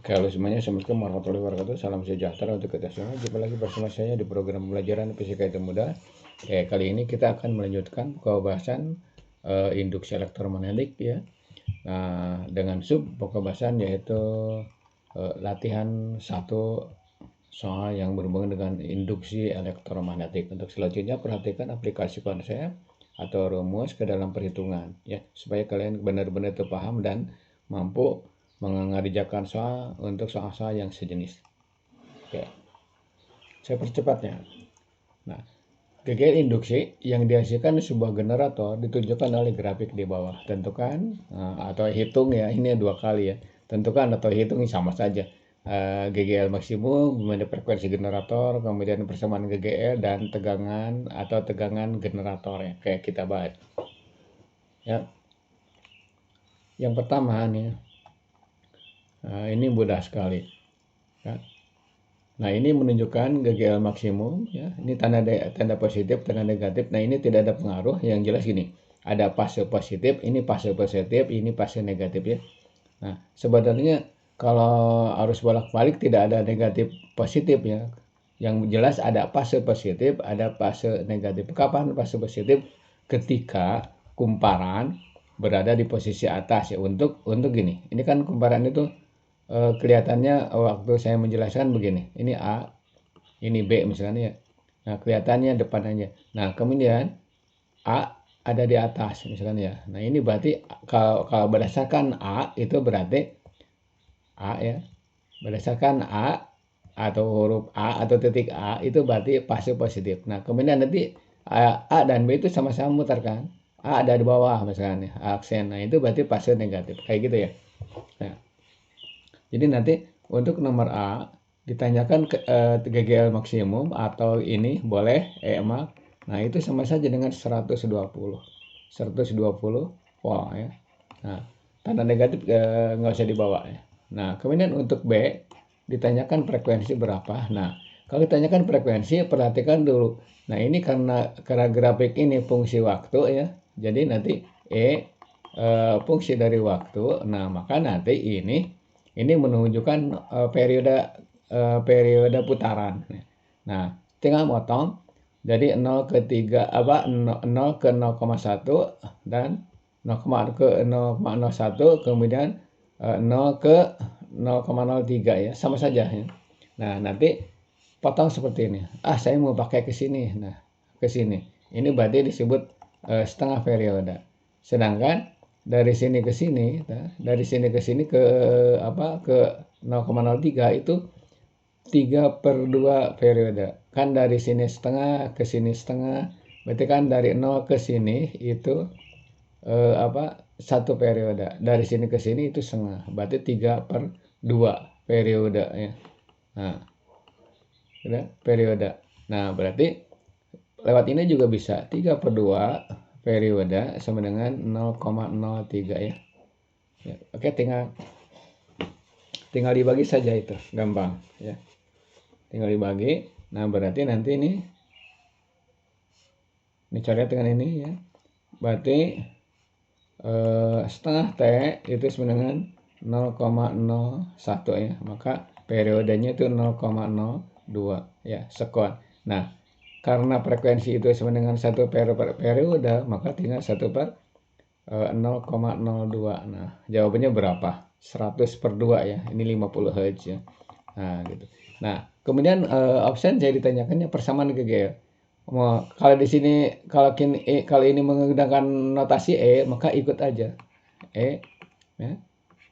Halo semuanya, Assalamualaikum warahmatullahi wabarakatuh. Salam sejahtera untuk kita semua. Jumpa lagi bersama saya di program pembelajaran fisika itu mudah. Kali ini kita akan melanjutkan pembahasan induksi elektromagnetik ya. Nah, dengan sub pembahasan yaitu latihan 1 soal yang berhubungan dengan induksi elektromagnetik. Untuk selanjutnya perhatikan aplikasi konsep atau rumus ke dalam perhitungan ya, supaya kalian benar-benar terpaham dan mampu mengerjakan soal untuk soal-soal yang sejenis. Oke, saya percepatnya. Nah, kegiatan induksi yang dihasilkan sebuah generator ditunjukkan oleh grafik di bawah. Tentukan atau hitung ya, ini 2 kali ya. Tentukan atau hitung sama saja. GGL maksimum, kemudian frekuensi generator, kemudian persamaan GGL dan tegangan atau tegangan generator ya. Kayak kita bahas. Ya. Yang pertama nih, ini mudah sekali. Ya. Nah, ini menunjukkan GGL maksimum ya. Ini tanda positif, tanda negatif. Nah, ini tidak ada pengaruh. Yang jelas gini, ada fase positif, ini fase positif, ini fase negatif ya. Nah, sebenarnya kalau arus bolak-balik tidak ada negatif positif ya. Yang jelas ada fase positif, ada fase negatif. Kapan fase positif? Ketika kumparan berada di posisi atas ya. Untuk gini. Ini kan kumparan itu kelihatannya waktu saya menjelaskan begini. Ini A, ini B misalnya ya. Nah, kelihatannya depan aja. Nah, kemudian A ada di atas misalkan ya. Nah, ini berarti kalau berdasarkan A itu berarti A ya. Berdasarkan A atau huruf A atau titik A itu berarti fase positif. Nah, kemudian nanti A dan B itu sama-sama muter kan. A ada di bawah misalnya aksen. Nah, itu berarti fase negatif. Kayak gitu ya. Nah, jadi nanti untuk nomor A ditanyakan GGL maksimum atau ini boleh EMAG. Nah, itu sama saja dengan 120 volt ya. Nah, tanda negatif nggak usah dibawa ya. Nah, kemudian untuk B ditanyakan frekuensi berapa. Nah, kalau ditanyakan frekuensi perhatikan dulu. Nah, ini karena grafik ini fungsi waktu ya. Jadi nanti fungsi dari waktu. Nah, maka nanti ini menunjukkan periode putaran. Nah, tinggal motong. Jadi 0 ke 3 0 ke 0,1 dan 0 ke 0,01 kemudian 0 ke 0,03 ya, sama saja ya. Nah, nanti potong seperti ini. Saya mau pakai ke sini. Nah, ke sini. Ini berarti disebut setengah periode. Sedangkan dari sini ke sini, dari sini ke sini ke 0,03 itu 3/2 periode. Kan dari sini setengah ke sini setengah, berarti kan dari 0 ke sini itu 1 periode. Dari sini ke sini itu setengah, berarti 3/2 periode ya. Nah, periode. Nah, berarti lewat ini juga bisa 3/2 periode sama dengan 0,03 ya. Oke, tinggal dibagi saja, itu gampang ya. Tinggal dibagi. Nah, berarti nanti ini coret dengan ini ya. Berarti setengah T itu sama dengan 0,01 ya. Maka periodenya itu 0,02 ya, sekon. Nah, karena frekuensi itu sama dengan 1 periode, maka tinggal 1/0,02. Nah, jawabannya berapa? 100/2 ya. Ini 50 Hz ya. Nah, gitu. Nah, kemudian option saya ditanyakannya persamaan GGL. Kalau di sini kalau ini menggunakan notasi maka ikut aja ya.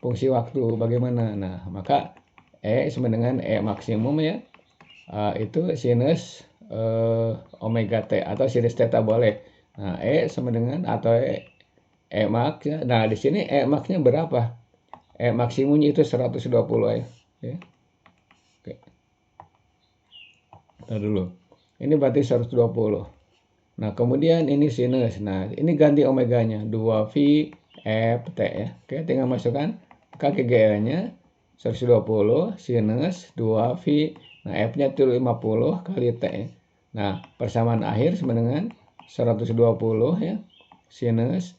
Fungsi waktu bagaimana? Nah, maka sama dengan maksimum ya. Itu sinus omega T atau sinus theta boleh. Nah, sama dengan atau max ya. Nah, di sini maxnya berapa? Maksimumnya itu 120 ya. Oke. Ntar dulu. Ini berarti 120. Nah, kemudian ini sinus. Nah, ini ganti omeganya 2V FT ya. Oke, tinggal masukkan KGL-nya 120 sinus 2V. Nah, F-nya itu 50 kali T ya. Nah, persamaan akhir sama dengan 120 ya. Sinus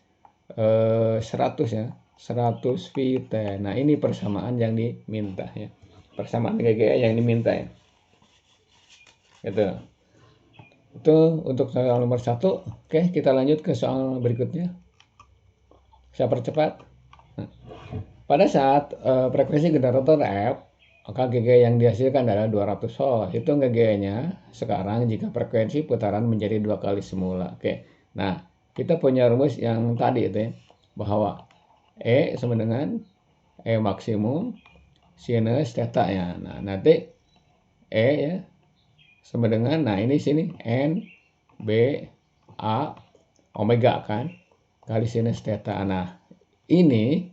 100 ya. 100 V T. Nah, ini persamaan yang diminta ya. Persamaan GGE yang diminta ya. Gitu. Itu untuk soal nomor 1. Oke, kita lanjut ke soal berikutnya. Saya percepat. Nah, pada saat frekuensi generator F, maka GGE yang dihasilkan adalah 200 volt. Hitung GGE-nya sekarang jika frekuensi putaran menjadi 2 kali semula. Oke. Nah, kita punya rumus yang tadi itu ya, bahwa E sama dengan E maksimum sinus theta ya. Nah, nanti E ya sama dengan, nah ini sini N B A omega kan kali sinus theta. Nah, ini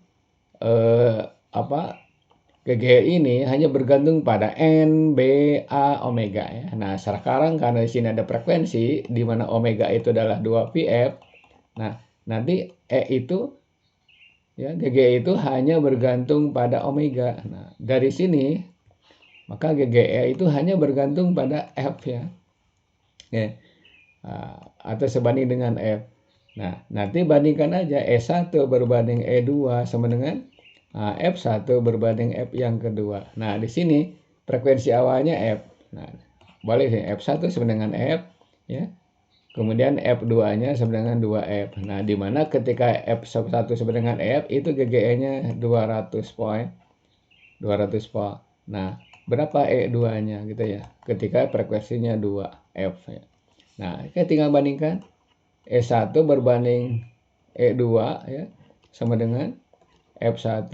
GGE ini hanya bergantung pada N, B, A, omega ya. Nah, sekarang karena di sini ada frekuensi di mana omega itu adalah 2 VF. Nah, nanti E itu ya, GGE itu hanya bergantung pada omega. Nah, dari sini maka GGE itu hanya bergantung pada F ya. Ya. Atau sebanding dengan F. Nah, nanti bandingkan aja E1 berbanding E2 sama dengan F1 berbanding F yang kedua. Nah, di sini frekuensi awalnya F. Nah, boleh sih F1 sama dengan F ya. Kemudian F2-nya sama dengan 2F. Nah, di mana ketika F1 sama dengan F itu GGE-nya 200 volt. 200 volt. Nah, berapa E2-nya gitu ya. Ketika frekuensinya 2F ya. Nah, kita tinggal bandingkan E1 berbanding E2 ya sama dengan F1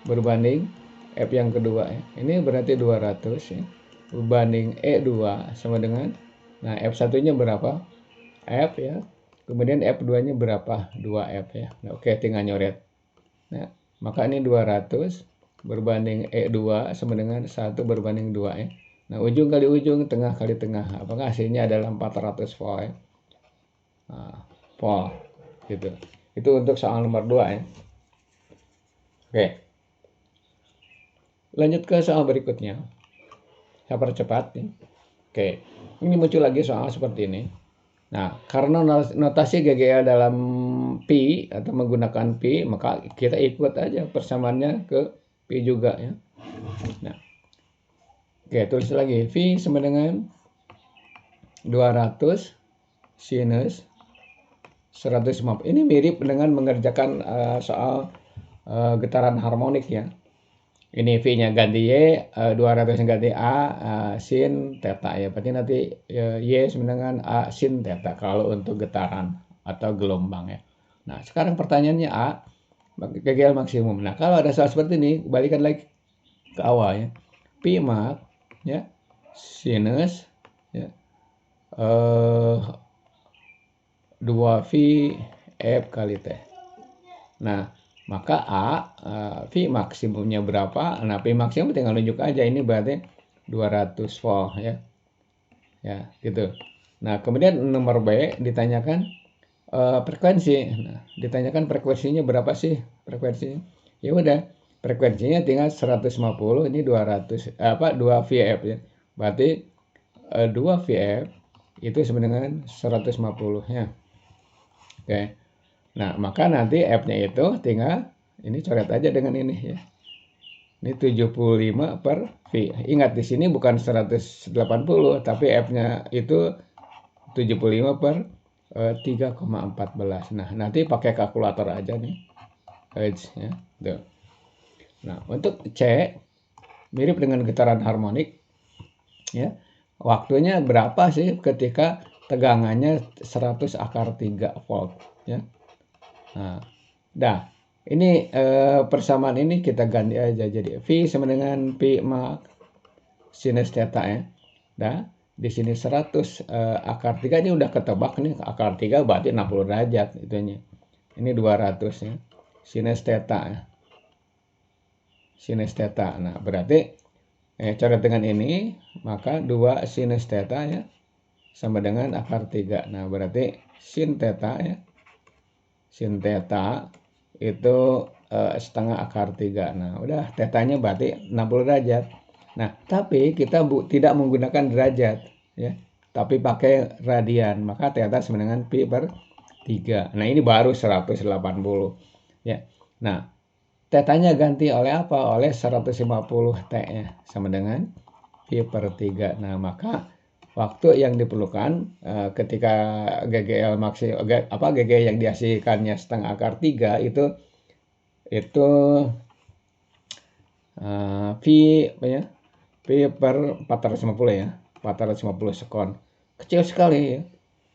berbanding F yang kedua ya. Ini berarti 200 ya. Berbanding E2 sama dengan, nah F1-nya berapa? F ya. Kemudian F2-nya berapa? 2F ya. Nah, oke, tinggal nyoret. Nah, maka ini 200 berbanding E2 sama dengan 1 berbanding 2 ya. Nah, ujung kali ujung, tengah kali tengah. Apakah hasilnya adalah 400 volt ya. Nah, volt gitu. Itu untuk soal nomor 2 ya. Oke. Lanjut ke soal berikutnya. Saya percepat ya. Oke. Ini muncul lagi soal seperti ini. Nah, karena notasi GGE dalam pi atau menggunakan pi, maka kita ikut aja persamaannya ke pi juga ya. Nah, oke, tulis lagi. V sama dengan 200 sinus 150. Ini mirip dengan mengerjakan soal getaran harmonik ya. Ini V-nya ganti Y, 200 ganti A, sin theta ya. Berarti nanti Y sama dengan A sin theta kalau untuk getaran atau gelombang ya. Nah, sekarang pertanyaannya A, GGL maksimum. Nah, kalau ada soal seperti ini, balikan lagi ke awal ya. Pi mak ya, sinus ya, 2V F kali T. Nah, maka V maksimumnya berapa? Nah, P maksimum tinggal nunjuk aja, ini berarti 200 volt ya. Ya, gitu. Nah, kemudian nomor B ditanyakan frekuensi. Nah, ditanyakan frekuensinya berapa sih frekuensinya? Ya udah, frekuensinya tinggal 150, ini 200 2 VF ya. Berarti 2 VF itu sama dengan 150 ya. Oke. Nah, maka nanti F-nya itu tinggal ini coret aja dengan ini ya. Ini 75 per V. Ingat di sini bukan 180, tapi F-nya itu 75 per 3,14. Nah, nanti pakai kalkulator aja nih. Ya. Tuh. Nah, untuk C mirip dengan getaran harmonik ya. Waktunya berapa sih ketika tegangannya 100 akar 3 volt ya. Nah, ini persamaan ini kita ganti aja jadi V sama dengan Pi mak sinus theta ya. Nah, di sini 100 akar 3 ini udah ketebak nih, akar 3 berarti 60 derajat itunya. Ini 200 ya. Sinus theta ya. Sinus theta. Nah, berarti coret dengan ini, maka 2 sinus theta ya sama dengan akar 3. Nah, berarti sin theta ya. Sin theta itu setengah akar 3. Nah, udah tetanya berarti 60 derajat. Nah, tapi kita tidak menggunakan derajat ya, tapi pakai radian. Maka theta sama dengan pi per 3. Nah, ini baru 180 ya. Nah, tetanya ganti oleh apa? Oleh 150 T-nya sama dengan Pi per 3. Nah, maka waktu yang diperlukan ketika GGL GG yang dihasilkannya setengah akar 3 itu Pi apa ya? Pi per 450 ya. 450 sekon. Kecil sekali ya.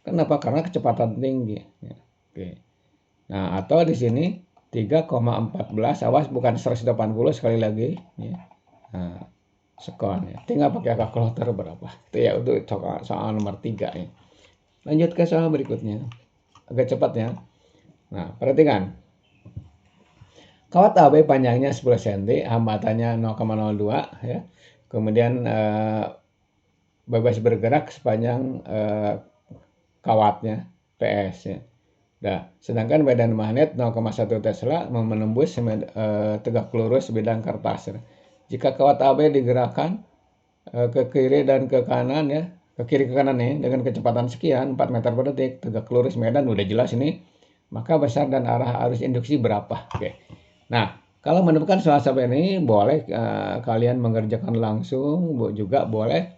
Kenapa? Karena kecepatan tinggi. Ya. Oke. Nah, atau di sini 3,14, awas bukan 180 sekali lagi ya. Nah, sekon ya. Tinggal pakai kalkulator berapa. Itu ya untuk soal nomor 3 ya. Lanjut ke soal berikutnya. Agak cepat ya. Nah, perhatikan. Kawat AB panjangnya 10 cm, hambatannya 0,02 ya. Kemudian bebas bergerak sepanjang kawatnya PS ya. Nah, sedangkan medan magnet 0,1 Tesla menembus tegak lurus bidang kertas. Jika kawat AB digerakkan ke kiri dan ke kanan ya, ke kiri ke kanan nih dengan kecepatan sekian 4 meter per detik, tegak lurus medan udah jelas ini. Maka besar dan arah arus induksi berapa? Oke. Nah, kalau menemukan soal sampai ini boleh kalian mengerjakan langsung, juga boleh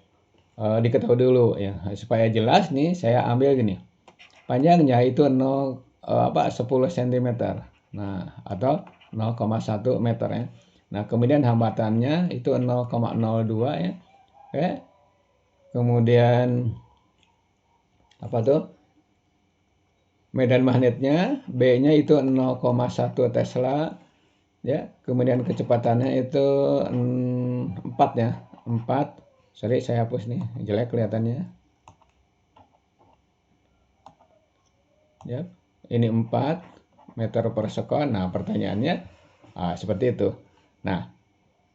diketahui dulu ya. Supaya jelas nih saya ambil gini. Panjangnya itu 10 cm. Nah, atau 0,1 meter ya. Nah, kemudian hambatannya itu 0,02 ya. Oke. Kemudian apa tuh? Medan magnetnya B-nya itu 0,1 Tesla ya. Kemudian kecepatannya itu 4 ya. 4. Sorry, saya hapus nih. Jelek kelihatannya. Ya. Ini 4 meter per sekon. Nah, pertanyaannya seperti itu. Nah,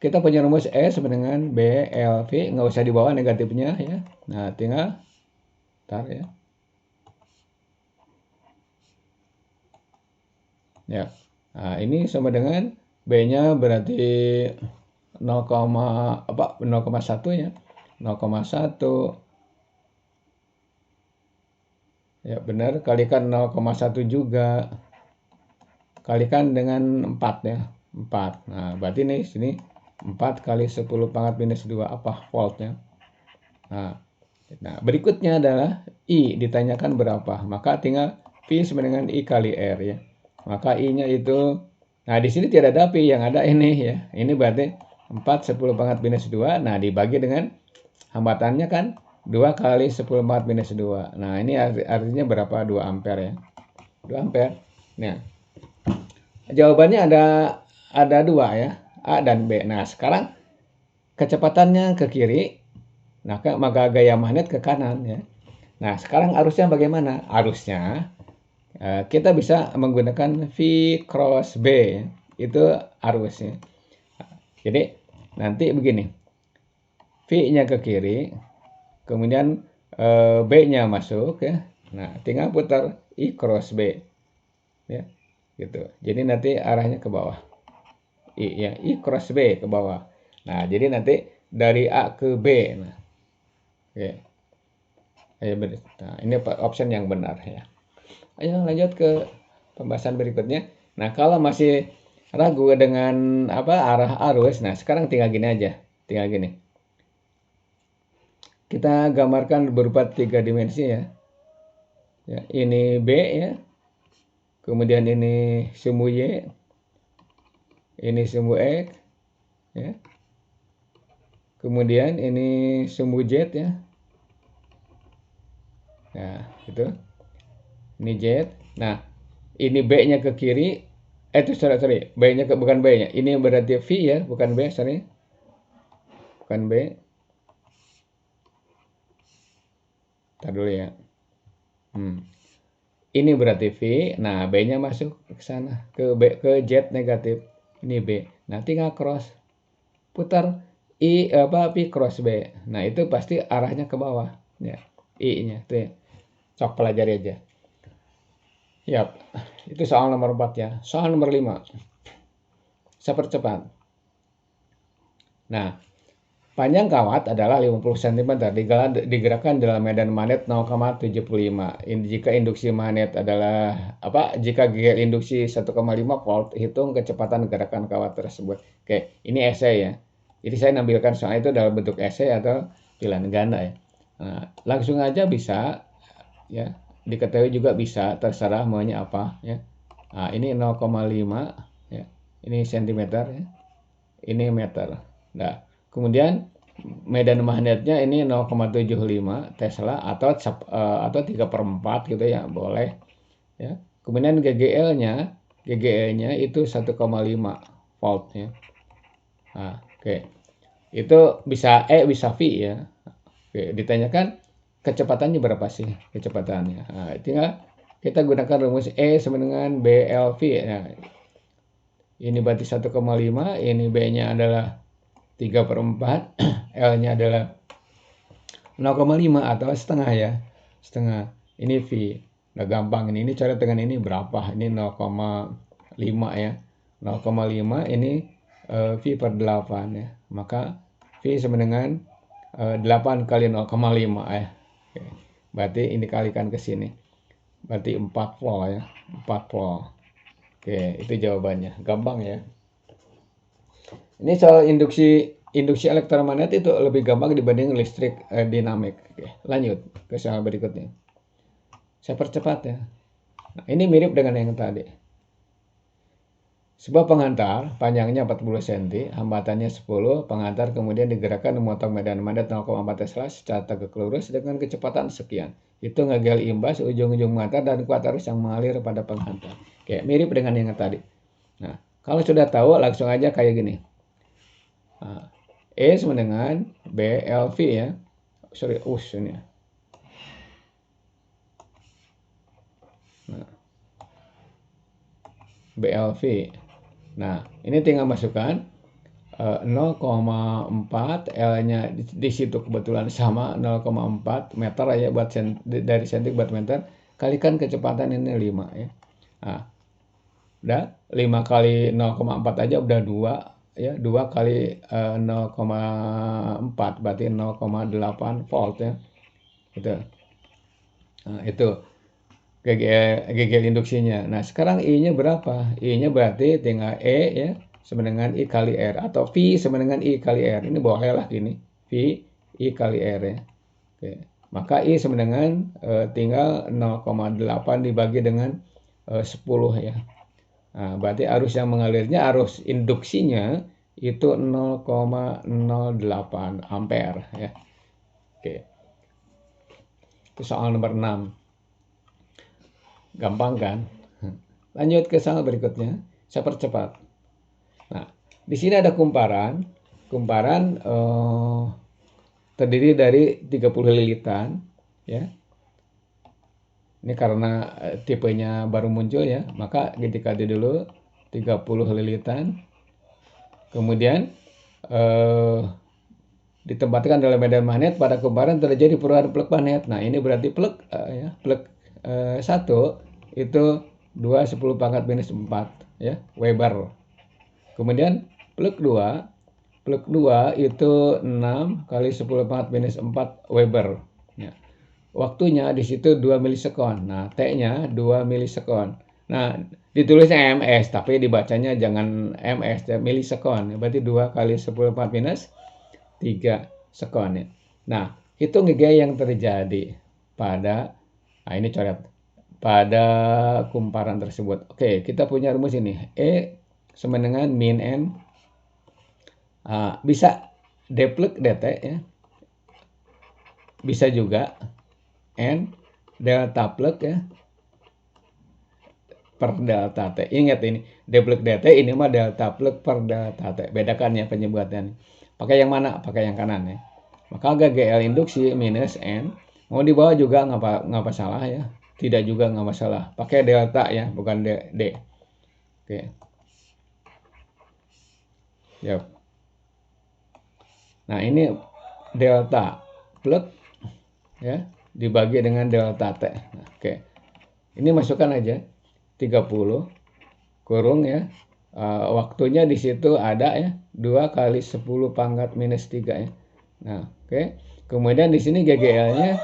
kita punya rumus E sama dengan BLV, nggak usah dibawa negatifnya ya. Nah, tinggal tar ya. Ya. Nah, ini sama dengan B-nya berarti 0,1 ya. 0,1 ya benar, kalikan 0,1 juga. Kalikan dengan 4 ya. 4. Nah, berarti nih sini 4 kali 10 pangkat minus 2 apa voltnya. Nah, berikutnya adalah I ditanyakan berapa. Maka tinggal V sama dengan I kali R ya. Maka I-nya itu, nah di sini tidak ada Pi, yang ada ini ya. Ini berarti 4 10 pangkat minus 2. Nah, dibagi dengan hambatannya kan 2 kali 10 pangkat minus 2. Nah, ini artinya berapa? 2 ampere ya. 2 ampere. Nah, jawabannya ada 2 ya. A dan B. Nah, sekarang kecepatannya ke kiri. Nah, maka gaya magnet ke kanan ya. Nah, sekarang arusnya bagaimana? Arusnya kita bisa menggunakan V cross B. Itu arusnya. Jadi nanti begini. V-nya ke kiri, kemudian B-nya masuk ya. Nah, tinggal putar I cross B. Ya, gitu. Jadi nanti arahnya ke bawah. I cross B ke bawah. Nah, jadi nanti dari A ke B. Nah, oke. Nah, ini option yang benar ya. Ayo lanjut ke pembahasan berikutnya. Nah, kalau masih ragu dengan arah arus, nah sekarang tinggal gini aja. Tinggal gini. Kita gambarkan berupa 3 dimensi ya. Ya, ini B ya. Kemudian ini sumbu Y. Ini sumbu X ya. Kemudian ini sumbu Z ya. Nah, itu. Ini Z. Nah, ini B-nya ke kiri. Sorry. B-nya bukan B-nya. Ini berarti V ya, bukan B, sorry. Bukan B. Ntar dulu ya. Ini berarti V. Nah, B-nya masuk ke sana. Ke Z negatif. Ini B. Nah, tinggal cross. Putar V cross B. Nah, itu pasti arahnya ke bawah. Ya. I-nya. Tuh ya. Sok pelajari aja. Yap. Itu soal nomor 4 ya. Soal nomor 5. Saya percepat. Nah, Panjang kawat adalah 50 cm, digerakkan dalam medan magnet 0,75. Jika induksi magnet adalah jika GL induksi 1,5 volt, hitung kecepatan gerakan kawat tersebut. Oke, ini esai ya. Jadi saya nampilkan soal itu dalam bentuk esai atau pilihan ganda ya. Nah, langsung aja bisa ya, diketahui juga bisa, terserah maunya apa ya. Nah, ini 0,5 ya. Ini cm ya. Ini meter. Nah, kemudian medan magnetnya ini 0,75 Tesla atau 3/4 gitu ya, boleh ya. Kemudian GGL-nya itu 1,5 volt ya. Nah, oke. Itu bisa bisa V ya. Oke, ditanyakan kecepatannya berapa sih kecepatannya. Nah, tinggal kita gunakan rumus E sama dengan BLV ya. Ini berarti 1,5, ini B-nya adalah 3/4, L-nya adalah 0,5 atau setengah ya. Setengah. Ini V. Udah gampang ini coret dengan ini berapa? Ini 0,5 ya. 0,5 ini V per 8 ya. Maka V sama dengan 8 kali 0,5 ya. Oke. Berarti ini kalikan ke sini. Berarti 4 volt ya. 4 volt. Oke, itu jawabannya. Gampang ya. Ini soal induksi elektromagnet itu lebih gampang dibanding listrik dinamik. Oke, lanjut ke soal berikutnya. Saya percepat ya. Nah, ini mirip dengan yang tadi. Sebuah pengantar panjangnya 40 cm, hambatannya 10, pengantar kemudian digerakkan memotong medan magnet 0,4 Tesla secara tegak lurus dengan kecepatan sekian. Itu ngegel imbas ujung-ujung pengantar dan kuat arus yang mengalir pada pengantar. Oke, mirip dengan yang tadi. Nah, kalau sudah tahu langsung aja kayak gini. Nah, E sama dengan BLV ya. Sorry, ini. Nah, BLV. Nah, ini tinggal masukkan 0,4, L-nya di situ kebetulan sama 0,4 meter ya buat dari cm buat meter, kalikan kecepatan ini 5 ya. Nah, udah 5 kali 0,4 aja udah 2 ya, 2 kali 0,4 berarti 0,8 volt ya. Itu. Nah, itu GGL induksinya. Nah, sekarang I-nya berapa? I-nya berarti tinggal E ya sama dengan I kali R atau V sama dengan I kali R. Ini boleh lah gini. V I kali R ya. Oke. Maka I sama dengan tinggal 0,8 dibagi dengan 10 ya. Nah, berarti arus yang mengalirnya, arus induksinya itu 0,08 ampere ya. Oke. Itu soal nomor 6. Gampang kan? Lanjut ke soal berikutnya. Saya percepat. Nah, di sini ada kumparan. Kumparan terdiri dari 30 lilitan ya. Ini karena tipenya baru muncul ya, maka dikali dulu 30 lilitan. Kemudian ditempatkan dalam medan magnet, pada kumparan terjadi perubahan plug magnet. Nah, ini berarti plug 1 itu 2 10 pangkat minus 4 ya, Weber. Kemudian plug 2 itu 6 kali 10 pangkat minus 4 Weber ya. Waktunya di situ 2 milisekon. Nah, T-nya 2 milisekon. Nah, ditulisnya ms tapi dibacanya jangan ms ya, milisekon. Berarti 2 kali 10 pangkat minus 3 sekon ya. Nah, hitung GG yang terjadi pada ini coret pada kumparan tersebut. Oke, kita punya rumus ini. E sama dengan min N. Bisa D plug DT ya. Bisa juga N delta plug ya per delta T. Ingat ini, D plug DT ini mah delta plug per delta T. Bedakan ya penyebutan. Pakai yang mana? Pakai yang kanan ya. Maka GGL induksi minus N. Mau di bawah juga nggak masalah ya. Tidak juga nggak masalah. Pakai delta ya, bukan D. Oke. Yap. Nah, ini delta plug ya dibagi dengan delta T. Nah, oke. Ini masukkan aja 30 kurung ya. Waktunya di situ ada ya 2 kali 10 pangkat minus 3 ya. Nah, oke. Kemudian di sini GGL-nya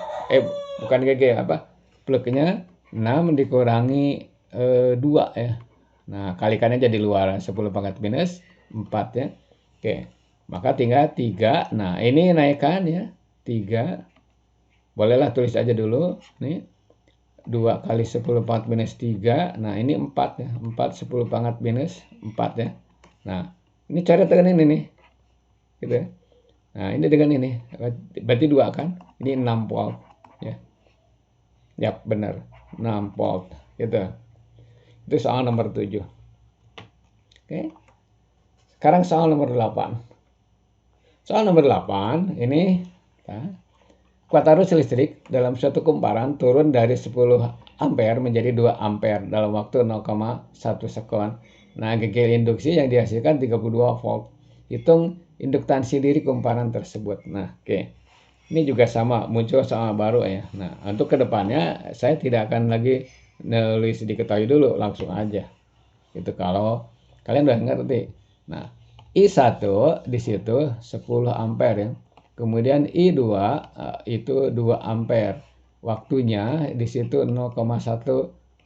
bukan GGL apa? Plugnya 6 dikurangi 2 ya. Nah, kalikannya jadi luar 10 pangkat minus 4 ya. Oke. Maka tinggal 3. Nah, ini naikkan ya. 3. Bolehlah tulis aja dulu. Nih. 2 kali 10 pangkat minus 3. Nah, ini 4 ya. 4 10 pangkat minus 4 ya. Nah, ini cara tekan ini nih. Gitu ya. Nah, ini dengan ini. Berarti 2 kan? Ini 6 volt ya. Yap, benar. 6 volt gitu. Itu soal nomor 7. Oke. Sekarang soal nomor 8. Soal nomor 8 ini kuat arus listrik dalam suatu kumparan turun dari 10 ampere menjadi 2 ampere dalam waktu 0,1 sekon. Nah, GGL induksi yang dihasilkan 32 volt. Hitung induktansi diri kumparan tersebut. Nah, oke. Ini juga sama, muncul soal baru ya. Nah, untuk kedepannya saya tidak akan lagi nulis diketahui dulu, langsung aja. Itu kalau kalian udah ngerti. Nah, I1 di situ 10 ampere ya. Kemudian I2 itu 2 ampere. Waktunya di situ 0,1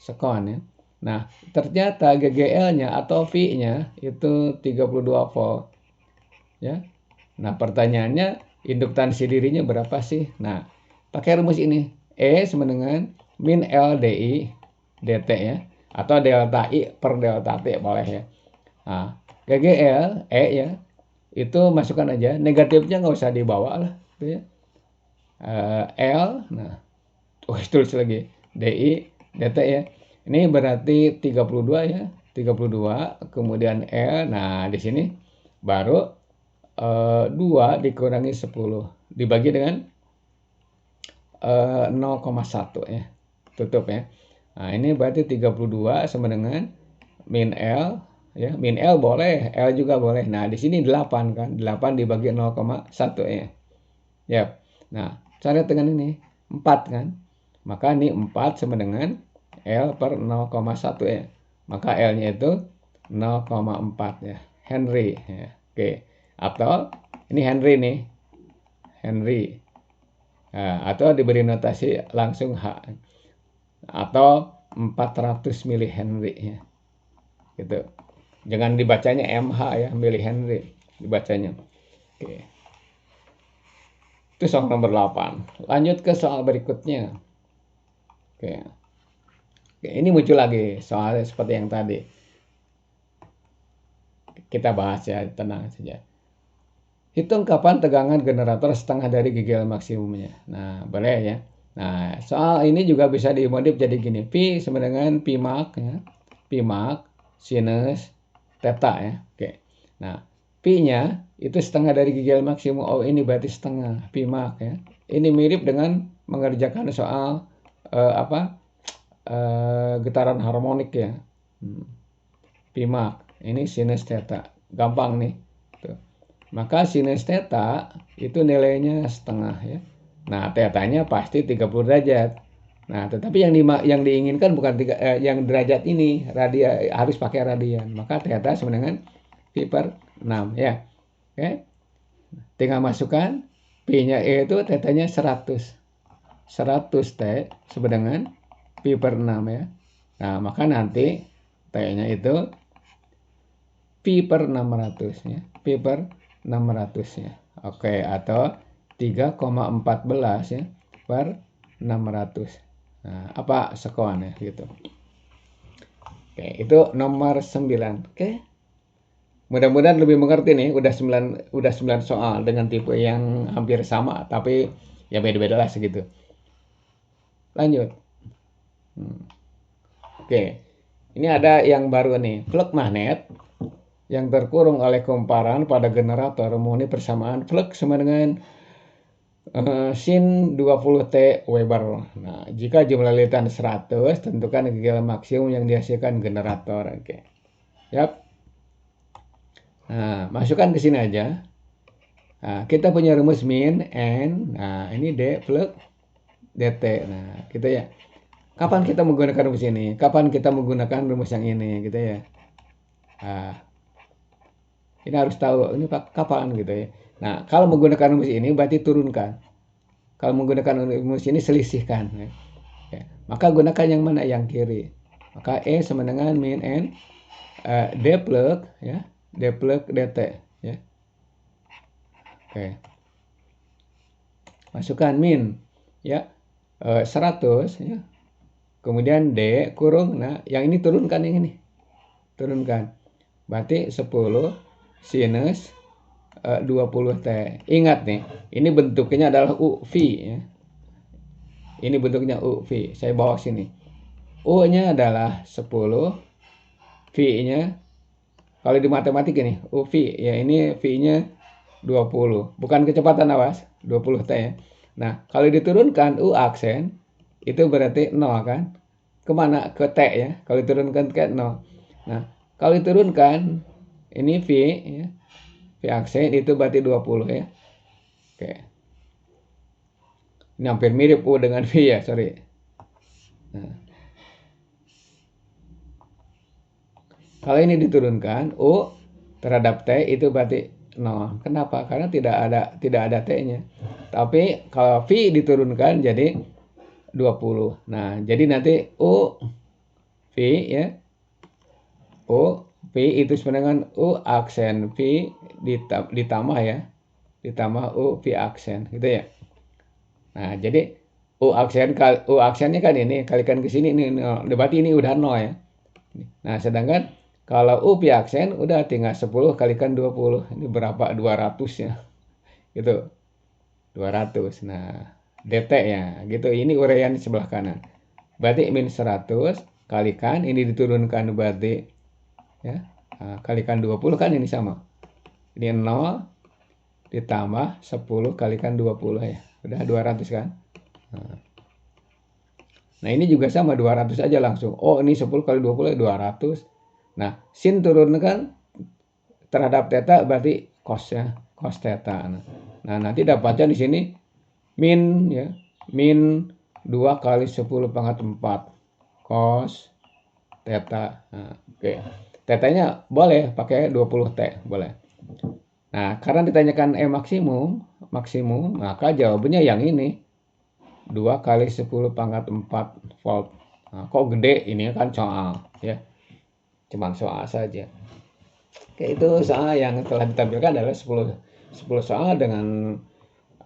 sekon ya. Nah, ternyata GGL-nya atau V-nya itu 32 volt. Ya. Nah, pertanyaannya induktansi dirinya berapa sih? Nah, pakai rumus ini. E sama dengan min L DI dt ya. Atau delta I per delta T boleh ya. Nah, GGL E ya. Itu masukkan aja. Negatifnya nggak usah dibawa lah. Gitu ya. L, nah, tulis lagi. DI dt ya. Ini berarti 32 ya. 32. Kemudian L. Nah, di sini baru 2 dikurangi 10 dibagi dengan 0,1 ya. Tutup ya. Nah, ini berarti 32 sama dengan min L ya. Min L boleh, L juga boleh. Nah, di sini 8 kan. 8 dibagi 0,1 ya. Yap. Nah, cara dengan ini 4 kan. Maka ini 4 sama dengan L per 0,1 ya. Maka L-nya itu 0,4 ya. Henry ya. Oke. Atau ini Henry nih. Henry. Nah, atau diberi notasi langsung H. Atau 400 mili Henry ya. Gitu. Jangan dibacanya MH ya, mili Henry dibacanya. Oke. Itu soal nomor 8. Lanjut ke soal berikutnya. Oke. Oke, ini muncul lagi soal seperti yang tadi. Kita bahas ya, tenang saja. Hitung kapan tegangan generator setengah dari GGL maksimumnya. Nah, boleh ya. Nah, soal ini juga bisa dimodif jadi gini. Pi sama dengan Pi max ya. Pi max sinus theta ya. Oke. Nah, Pi-nya itu setengah dari GGL maksimum. Oh, ini berarti setengah Pi max ya. Ini mirip dengan mengerjakan soal getaran harmonik ya. Pi max. Ini sinus theta. Gampang nih. Tuh. Maka sinus theta itu nilainya setengah ya. Nah, theta-nya pasti 30 derajat. Nah, tetapi yang diinginkan bukan yang derajat ini, harus pakai radian. Maka theta sama dengan pi per 6 ya. Oke. Tinggal masukkan P-nya itu theta-nya 100. 100 T sama dengan pi per 6 ya. Nah, maka nanti T-nya itu pi per 600 ya. Pi per 600 ya. Oke, atau 3,14 ya per 600. Nah, apa sekon ya gitu. Oke, itu nomor 9. Oke. Mudah-mudahan lebih mengerti nih, udah 9 soal dengan tipe yang hampir sama tapi ya beda-beda lah segitu. Lanjut. Oke. Ini ada yang baru nih, flux magnet yang terkurung oleh kumparan pada generator memenuhi persamaan flux sama dengan sin 20 T Weber. Nah, jika jumlah lilitan 100, tentukan GGL maksimum yang dihasilkan generator. Oke. Yap. Nah, masukkan ke sini aja. Nah, kita punya rumus min N. Nah, ini D flux dt. Nah, gitu ya. Kapan kita menggunakan rumus ini? Kapan kita menggunakan rumus yang ini, gitu ya. Nah, Ini harus tahu ini kapan gitu ya. Nah, kalau menggunakan rumus ini berarti turunkan. Kalau menggunakan rumus ini selisihkan. Ya. Ya. Maka gunakan yang mana? Yang kiri. Maka E sama dengan min N D plug ya, D plug DT ya. Oke. Masukkan min ya 100 ya. Kemudian D kurung, nah yang ini turunkan, yang ini turunkan. Berarti 10 sinus 20 T. Ingat nih, ini bentuknya adalah UV ya. Ini bentuknya UV. Saya bawa sini. U-nya adalah 10, V-nya kalau di matematik ini UV ya, ini V-nya 20. Bukan kecepatan, awas, 20 T ya. Nah, kalau diturunkan U aksen itu berarti 0 kan? Kemana? Ke T ya. Kalau diturunkan ke 0. Nah, kalau diturunkan ini V ya. V aksen itu berarti 20 ya. Oke. Ini hampir mirip U dengan V ya, sorry. Nah. Kalau ini diturunkan U terhadap T itu berarti 0. Kenapa? Karena tidak ada T-nya. Tapi kalau V diturunkan jadi 20. Nah, jadi nanti U V ya. U V itu sama dengan U aksen V ditambah ya. Ditambah U V aksen gitu ya. Nah, jadi U aksennya kan ini kalikan ke sini ini 0. Berarti ini udah 0 ya. Nah, sedangkan kalau U V aksen udah tinggal 10 kalikan 20. Ini berapa? 200 ya. Gitu. 200. Nah, DT ya, gitu. Ini uraian di sebelah kanan. Berarti min 100 kalikan ini diturunkan berarti ya. Nah, kalikan 20 kan ini sama. Ini 0 ditambah 10 kalikan 20 ya. Udah 200 kan? Nah, ini juga sama 200 aja langsung. Oh, ini 10 kali 20 200. Nah, sin turunkan terhadap theta berarti cos ya, cos theta. Nah, nanti dapatnya di sini min ya, min 2 kali 10 pangkat 4 cos theta. Nah, oke. Tetanya boleh pakai 20 T, boleh. Nah, karena ditanyakan E maksimum, maka jawabannya yang ini. 2 kali 10 pangkat 4 volt. Nah, kok gede? Ini kan soal ya. Cuman soal saja. Oke, itu soal yang telah ditampilkan adalah 10 soal dengan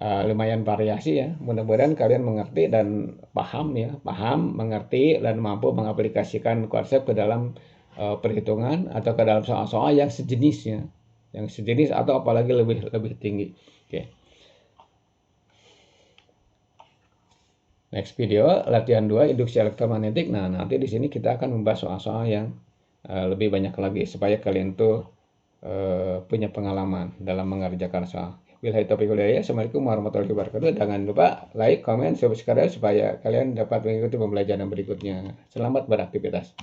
lumayan variasi ya. Mudah-mudahan kalian mengerti dan paham ya, mengerti dan mampu mengaplikasikan konsep ke dalam perhitungan atau ke dalam soal-soal yang sejenis ya. Yang sejenis atau apalagi lebih tinggi. Oke. Next video latihan 2 induksi elektromagnetik. Nah, nanti di sini kita akan membahas soal-soal yang lebih banyak lagi supaya kalian tuh punya pengalaman dalam mengerjakan soal. Billahi taufiq wal hidayah. Assalamualaikum warahmatullahi wabarakatuh. Jangan lupa like, comment, subscribe supaya kalian dapat mengikuti pembelajaran berikutnya. Selamat beraktivitas.